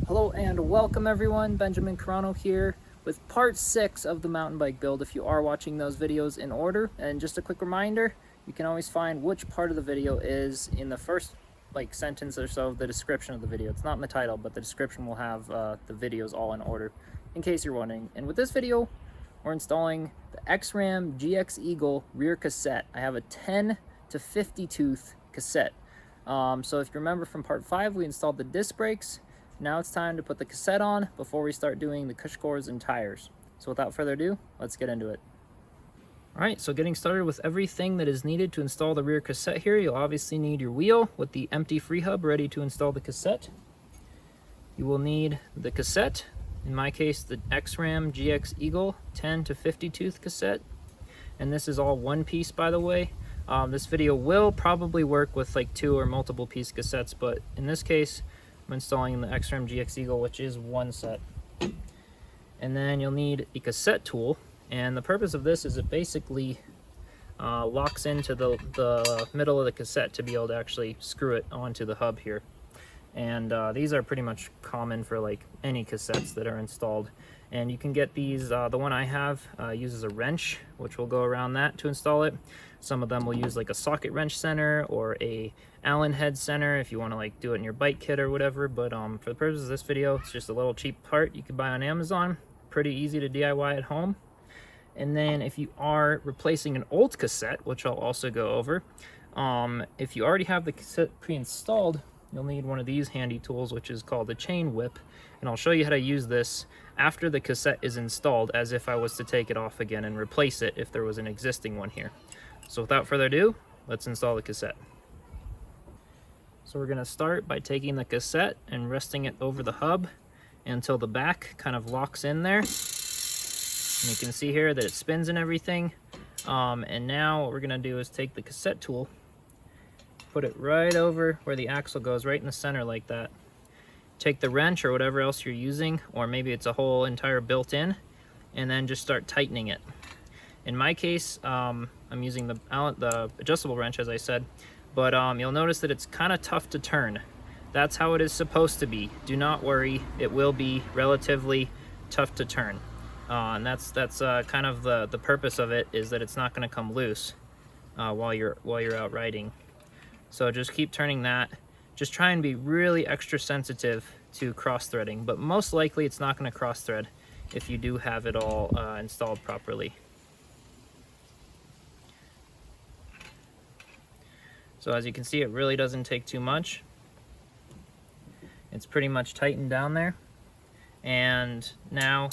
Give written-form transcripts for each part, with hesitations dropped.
Hello and welcome everyone, Benjamin Carano here with part 6 of the mountain bike build if you are watching those videos in order. And just a quick reminder, you can always find which part of the video is in the first sentence or so of the description of the video. It's not in the title, but the description will have the videos all in order in case you're wondering. And with this video, we're installing the SRAM GX Eagle rear cassette. I have a 10 to 50 tooth cassette. So if you remember from part 5, we installed the disc brakes. Now it's time to put the cassette on before we start doing the cush cores and tires. So without further ado, let's get into it. Alright, so getting started with everything that is needed to install the rear cassette here, you'll obviously need your wheel with the empty free hub ready to install the cassette. You will need the cassette, in my case the SRAM GX Eagle 10 to 50 tooth cassette. And this is all one piece, by the way. This video will probably work with like 2 or multiple piece cassettes, but in this case I'm installing the SRAM GX Eagle, which is one set. And then you'll need a cassette tool, and the purpose of this is it basically locks into the middle of the cassette to be able to actually screw it onto the hub here. And these are pretty much common for like any cassettes that are installed. And you can get these, the one I have uses a wrench, which will go around that to install it. Some of them will use like a socket wrench center or a Allen head center if you want to like do it in your bike kit or whatever. But for the purpose of this video, it's just a little cheap part you can buy on Amazon. Pretty easy to DIY at home. And then if you are replacing an old cassette, which I'll also go over, if you already have the cassette pre-installed, you'll need one of these handy tools, which is called a chain whip. And I'll show you how to use this after the cassette is installed, as if I was to take it off again and replace it if there was an existing one here. So without further ado, let's install the cassette. So we're going to start by taking the cassette and resting it over the hub until the back kind of locks in there. And you can see here that it spins and everything. And now what we're going to do is take the cassette tool, put it right over where the axle goes, right in the center like that. Take the wrench or whatever else you're using, or maybe it's a whole entire built-in, and then just start tightening it. In my case, I'm using the adjustable wrench, as I said, but you'll notice that it's kind of tough to turn. That's how it is supposed to be. Do not worry, it will be relatively tough to turn. And that's kind of the purpose of it, is that it's not going to come loose while you're out riding. So just keep turning that. Just try and be really extra sensitive to cross-threading, but most likely it's not going to cross-thread if you do have it all installed properly. So as you can see, it really doesn't take too much. It's pretty much tightened down there. And now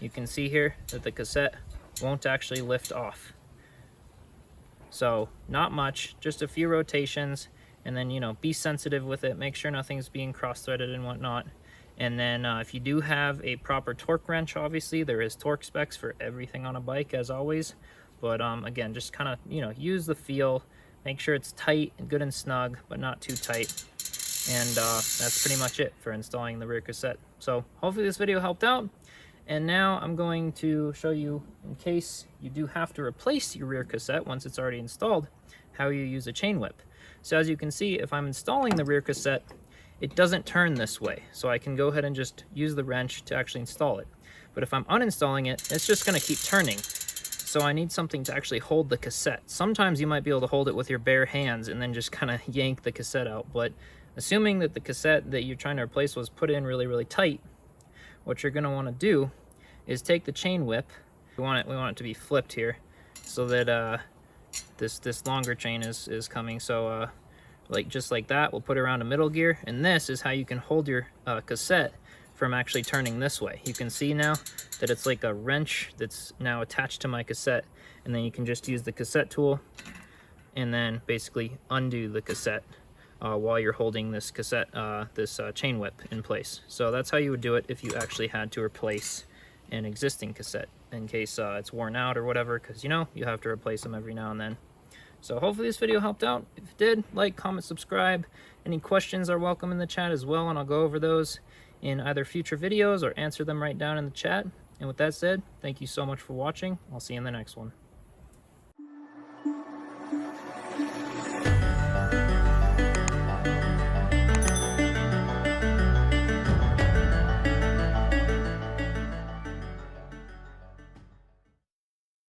you can see here that the cassette won't actually lift off. So not much, just a few rotations, and then, you know, be sensitive with it, make sure nothing's being cross-threaded and whatnot. And then if you do have a proper torque wrench, obviously there is torque specs for everything on a bike, as always. But again, just kind of, you know, use the feel, make sure it's tight and good and snug, but not too tight. And that's pretty much it for installing the rear cassette. So hopefully this video helped out. And now I'm going to show you, in case you do have to replace your rear cassette once it's already installed, how you use a chain whip. So as you can see, if I'm installing the rear cassette, it doesn't turn this way. So I can go ahead and just use the wrench to actually install it. But if I'm uninstalling it, it's just going to keep turning. So I need something to actually hold the cassette. Sometimes you might be able to hold it with your bare hands and then just kind of yank the cassette out. But assuming that the cassette that you're trying to replace was put in really, really tight, what you're going to want to do is take the chain whip. We want it to be flipped here so that this longer chain is coming. So just like that, we'll put it around a middle gear, and this is how you can hold your cassette from actually turning this way. You can see now that it's like a wrench that's now attached to my cassette, and then you can just use the cassette tool and then basically undo the cassette while you're holding this cassette, chain whip in place. So that's how you would do it if you actually had to replace an existing cassette, in case it's worn out or whatever, because you know you have to replace them every now and then. So hopefully this video helped out. If it did, like, comment, subscribe. Any questions are welcome in the chat as well, and I'll go over those in either future videos or answer them right down in the chat. And with that said, thank you so much for watching. I'll see you in the next one.